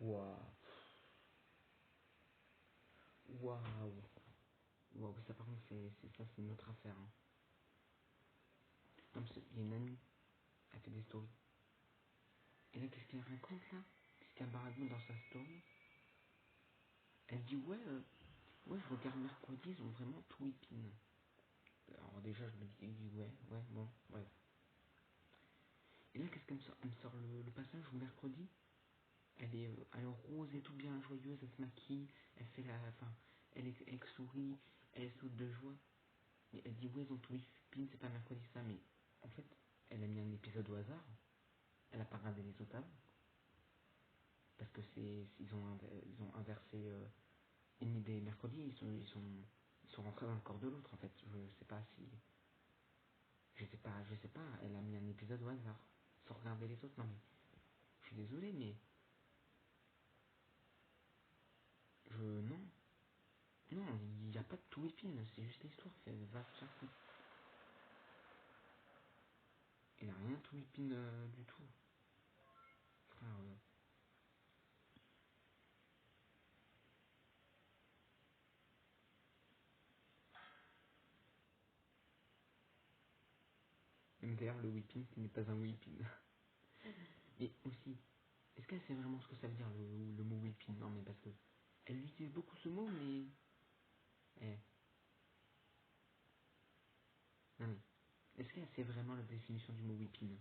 Waouh. Waouh. Waouh, ça par contre, c'est une autre affaire. Hein. Non, parce qu'il y a une amie, elle fait des stories. Et là, qu'est-ce qu'elle raconte là? Qu'est-ce qu'elle baragouine dans sa story? Elle dit ouais, je regarde mercredi, ils ont vraiment tout épine. Alors déjà, je me dis ouais, bon, ouais. Et là, qu'est-ce qu'elle me sort? Elle me sort le passage où mercredi, elle est rose et tout bien joyeuse, elle se maquille, elle fait la, enfin, elle sourit, elle saute de joie. Et elle dit ouais, ils ont tout épine, c'est pas mercredi ça, mais en fait, elle a mis un épisode au hasard. Elle a pas regardé les autres avant, parce que ils ont inversé une idée mercredi, ils sont rentrés dans le corps de l'autre en fait. Je sais pas si, je sais pas. Elle a mis un épisode au hasard, sans regarder les autres. Non mais, je suis désolé, mais non, non, il n'y a pas de tout épine, c'est juste l'histoire, fait va se faire foutre. Il n'y a rien de tout épine du tout, frère. MDR le whipping qui n'est pas un whipping. Et aussi, est-ce qu'elle sait vraiment ce que ça veut dire le mot whipping? Non mais parce que elle utilise beaucoup ce mot, mais eh, non mais est-ce qu'elle sait vraiment la définition du mot whipping?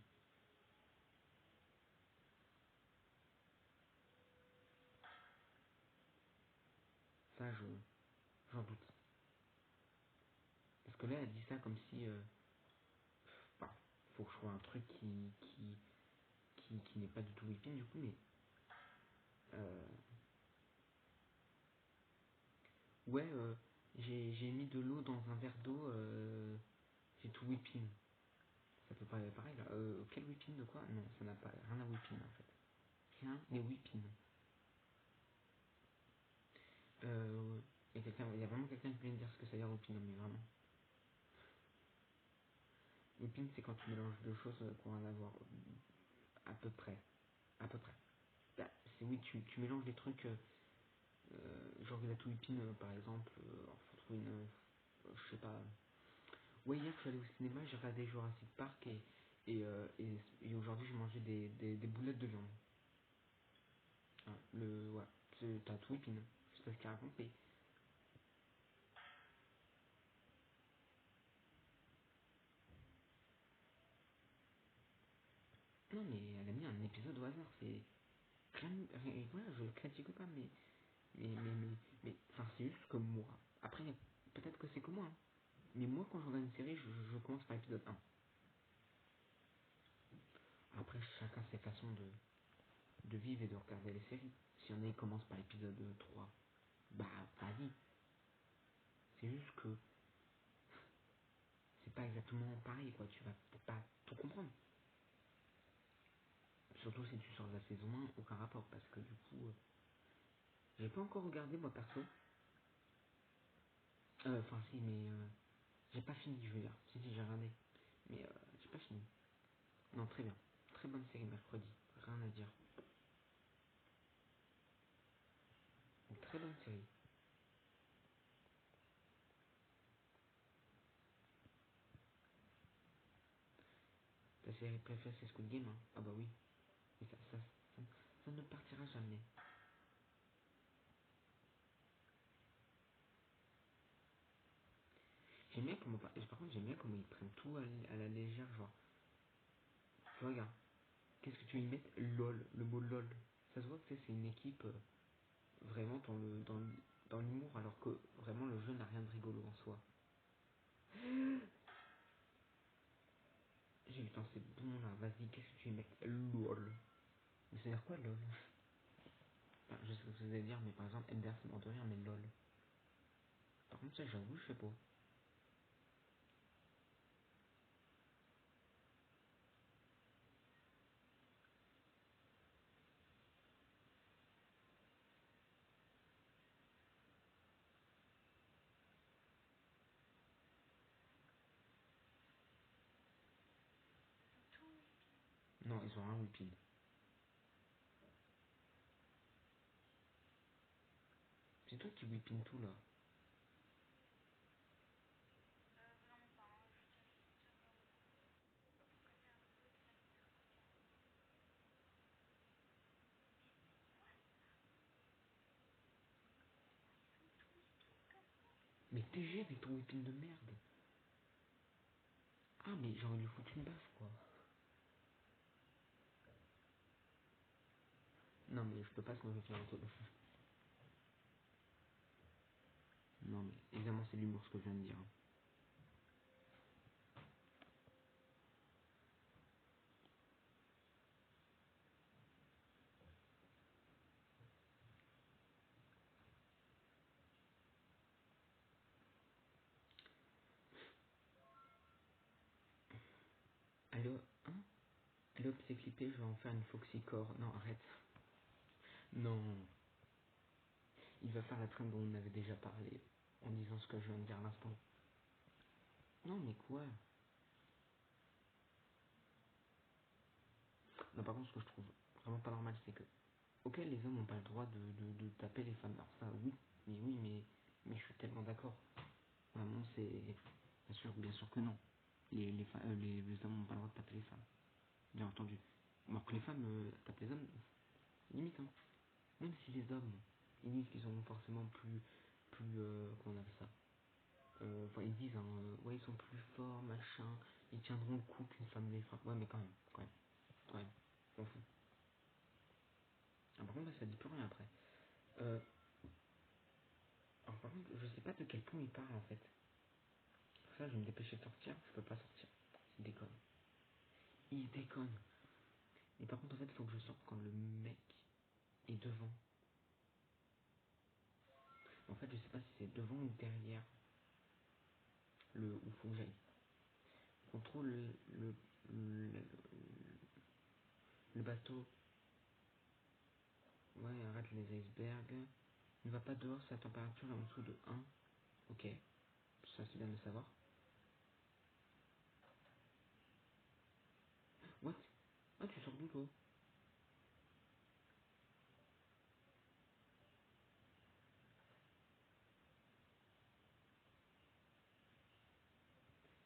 Ça, j'en doute. Parce que là, elle dit ça comme si, bah, faut que je trouve un truc qui n'est pas du tout whipping du coup, mais euh, ouais, j'ai mis de l'eau dans un verre d'eau, j'ai tout whipping. Ça peut pas être pareil là. Quel whipping de quoi? Non, ça n'a pas rien à whipping en fait. Rien n'est whipping. Il y a vraiment quelqu'un qui vient de dire ce que ça veut dire whipping, non mais vraiment. Whipping, c'est quand tu mélanges deux choses qui ont rien à voir. À peu près. À peu près. Bah, c'est oui, tu mélanges des trucs, genre de la whipping par exemple, faut trouver une, je sais pas. Ouais, hier je suis allé au cinéma, j'ai regardé Jurassic Park et aujourd'hui j'ai mangé des boulettes de viande. Ouais, ouais, t'as tout épine. Je sais pas ce qu'il raconte, mais non, mais elle a mis un épisode au hasard, c'est et voilà, je le critique pas, enfin, c'est juste comme moi. Après, peut-être que c'est comme moi, hein. Mais moi, quand je regarde une série, je commence par l'épisode 1. Après, chacun ses façons de vivre et de regarder les séries. Si on y en a qui commencent par l'épisode 3, bah, vas-y. C'est juste que c'est pas exactement pareil, quoi. Tu vas peut-être pas tout comprendre. Surtout si tu sors de la saison 1, aucun rapport, parce que du coup, j'ai pas encore regardé, moi, perso. Enfin, si, mais j'ai pas fini, je veux dire. Si, si, j'ai regardé. Mais j'ai pas fini. Non, très bien. Très bonne série mercredi. Rien à dire. Une très bonne série. Ta série préférée, c'est Squid Game, hein? Ah bah oui. Et ça ne partira jamais. J'aime bien comment, par contre, j'aime bien comment ils prennent tout à la légère, genre. Tu vois, regarde. Qu'est-ce que tu y mets? LOL, le mot LOL. Ça se voit que c'est une équipe vraiment dans l'humour, alors que vraiment le jeu n'a rien de rigolo en soi. J'ai le temps, c'est bon là, vas-y, qu'est-ce que tu y mets? LOL. Mais c'est dire quoi LOL? Enfin, je sais ce que vous allez dire, mais par exemple, Ender c'est mort de rire, mais LOL. Par contre, ça, j'avoue, je sais pas. Non, ils ont un whipping. C'est toi qui whipping tout là. Mais TG avec ton whipping de merde. Ah, mais j'ai envie de lui foutre une baffe quoi. Non, mais je peux pas se nourrir un truc. Non, mais évidemment, c'est l'humour ce que je viens de dire. Allô, hein? Allô, c'est clippé, je vais en faire une Foxycore. Non, arrête. Non. Il va faire la traîne dont on avait déjà parlé en disant ce que je viens de dire à l'instant. Non, mais quoi? Non, par contre, ce que je trouve vraiment pas normal, c'est que, ok, les hommes n'ont pas le droit de taper les femmes. Alors ça, oui, mais je suis tellement d'accord. Vraiment, c'est bien sûr que non. Les hommes n'ont pas le droit de taper les femmes, bien entendu. Alors que les femmes tapent les hommes, limite, hein. Même si les hommes, ils disent qu'ils sont forcément comment on appelle ça? Enfin, ils disent, hein, ouais, ils sont plus forts, machin, ils tiendront le coup qu'une femme les frappe. Ouais, mais quand même, je m'en fous. Ah, par contre, là, ça dit plus rien après. Euh, alors, par contre, je sais pas de quel point il parle en fait. Pour ça, je vais me dépêcher de sortir, je peux pas sortir. Il déconne. Il déconne. Et par contre, en fait, il faut que je sorte quand le mec est devant. En fait, je sais pas si c'est devant ou derrière où faut que j'aille. Contrôle le, le bateau. Ouais, arrête les icebergs. Ne va pas dehors si la température est en dessous de 1. Ok, ça c'est bien de savoir. What? Ah, tu sors d'où toi?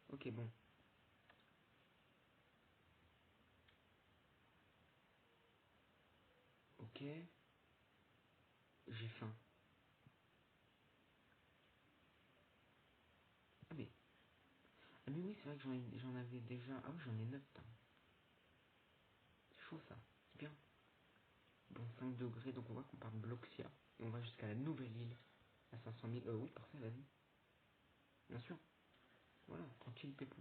Ok, bon. Ok, j'ai faim. Ah mais oui, c'est vrai que j'en avais déjà. Ah oui, j'en ai 9. C'est chaud ça, c'est bien. Bon, 5 degrés, donc on voit qu'on part de Bloxia. Et on va jusqu'à la nouvelle île, à 500 000. Oui, parfait, vas-y. Bien sûr. Voilà, tranquille, pépou.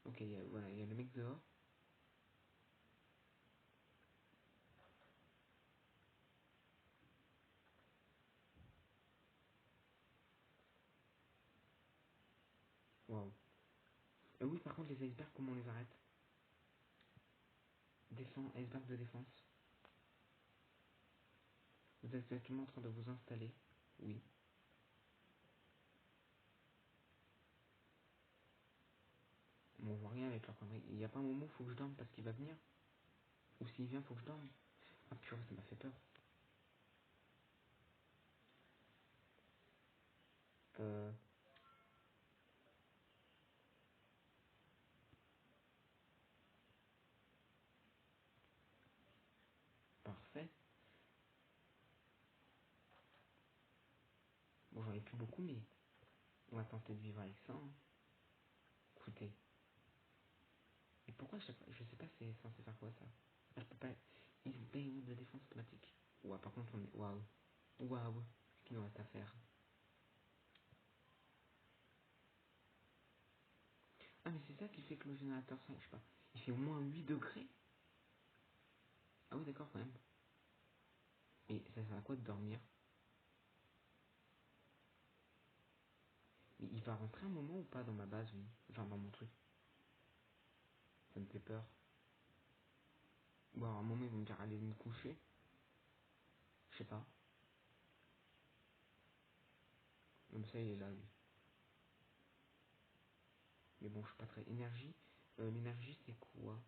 Ok, voilà, il y a le mec dehors. Oui, par contre, les icebergs, comment on les arrête? Défense, iceberg de défense. Vous êtes actuellement en train de vous installer. Oui. Bon, on voit rien avec leur connerie. Il n'y a pas un moment où faut que je dorme parce qu'il va venir. Ou s'il vient, faut que je dorme. Ah purée, ça m'a fait peur. Euh, parfait. Bon, j'en ai plus beaucoup, mais on va tenter de vivre avec ça. Hein. Écoutez. Et pourquoi je sais pas c'est censé faire quoi ça? Ah, je peux pas. Ils payent de défense automatique. Ouah, par contre, on est. Waouh. Waouh. Ce qu'il nous reste à faire. Ah, mais c'est ça qui fait que le générateur, ça, je sais pas. Il fait au moins 8 degrés. Ah oui, d'accord, quand même. Et ça sert à quoi de dormir? Mais il va rentrer un moment ou pas dans ma base, oui. Enfin, dans mon truc. Ça me fait peur. Bon, alors, à un moment, ils vont me dire, allez me coucher. Je sais pas. Comme ça, il est là, lui. Mais bon, je suis pas très énergie. L'énergie, c'est quoi?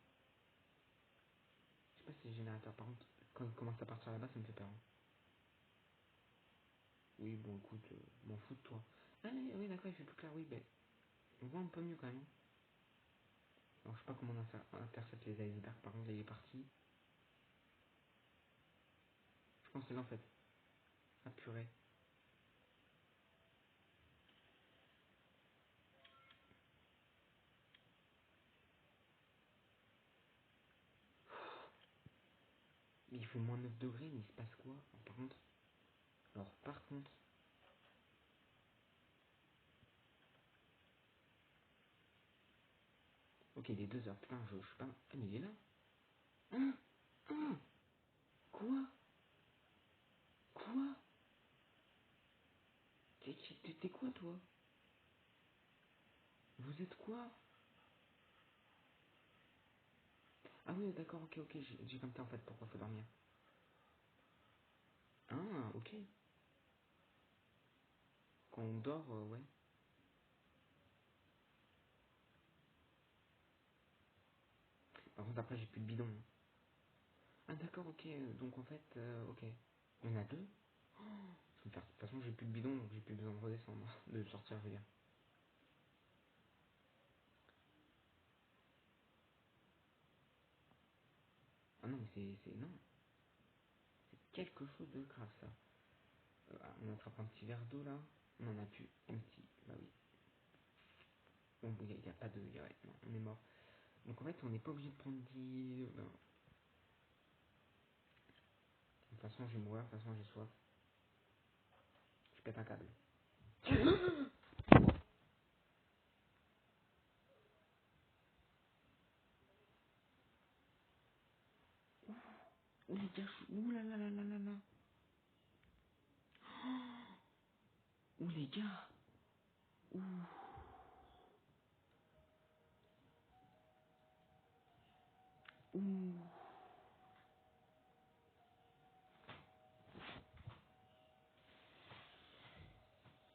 Je sais pas si c'est le générateur. Par contre, quand il commence à partir là-bas, ça me fait peur. Hein. Oui, bon, écoute, m'en fous de toi. Ah, oui, d'accord, il fait plus clair, oui, ben, on voit un peu mieux quand même. Alors, je sais pas comment on intercepte les icebergs. Par contre, là, il est parti. Je pense que c'est là, en fait. Ah, purée. Mais il fait moins 9 degrés, mais il se passe quoi? Alors, par contre, ok, il est 2 heures. Putain, je sais pas. Ah, mais il est là. Hein? Hein? Quoi? Quoi? T'es quoi, toi? Vous êtes quoi? Ah oui, d'accord, ok, j'ai comme ça en fait, pourquoi faut dormir. Ah, ok. Quand on dort, ouais. Par contre, après, j'ai plus de bidon. Hein. Ah, d'accord, ok, donc en fait, ok. Il y en a deux? Je vais me faire... De toute façon, j'ai plus de bidon, donc j'ai plus besoin de redescendre, de sortir, je veux dire. Ah non, mais non, c'est quelque chose de grave, ça. Ah, on attrape un petit verre d'eau, là. On en a plus. Un petit, bah oui. Bon, il n'y a pas de... Ouais, non, on est mort. Donc en fait, on n'est pas obligé de prendre 10... De toute façon, je vais mourir, de toute façon, j'ai soif. Je pète un câble. Ouh les gars, ouh là là là là là là. Ouh les gars. Ouh. Ouh.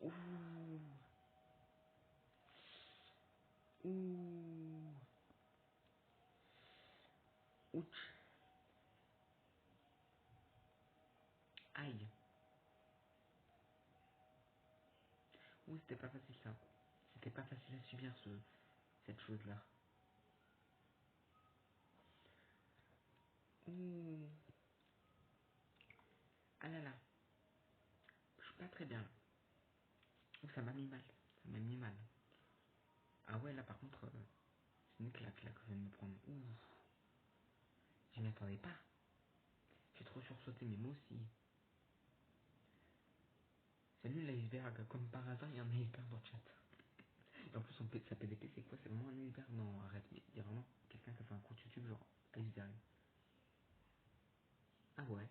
Ouh. Ouh. Ouch. Aïe. Ouh, c'était pas facile ça. C'était pas facile à subir cette chose-là. Ouh. Ah là là. Je suis pas très bien. Ouh, ça m'a mis mal. Ça m'a mis mal. Ah ouais, là par contre, c'est une claque là que je viens de me prendre. Ouh. Je m'y attendais pas. J'ai trop sursauté, mais moi aussi. Salut l'iceberg. Comme par hasard, il y a un iceberg dans le chat. Et en plus, sa PDP, c'est quoi? C'est vraiment un iceberg? Non, arrête. Mais il y a vraiment quelqu'un qui a fait un compte YouTube genre iceberg. Ah ouais.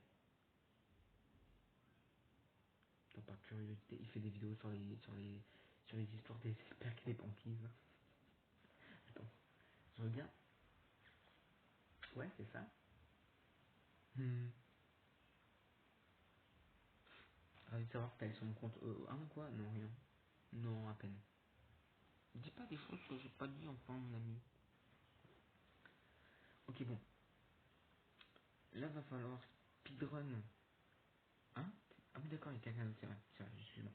Attends, par curiosité, il fait des vidéos sur les histoires des icebergs et des banquises. Regarde. Ouais, c'est ça. Hmm. Ravi de savoir que t'as son compte E1 ou quoi? Non, rien. Non, à peine. Dis pas des choses que j'ai pas dit enfin, mon ami. Ok, bon. Là, va falloir speedrun. Hein? Ah oui, d'accord, il y a quelqu'un d'autre, c'est vrai, excuse-moi.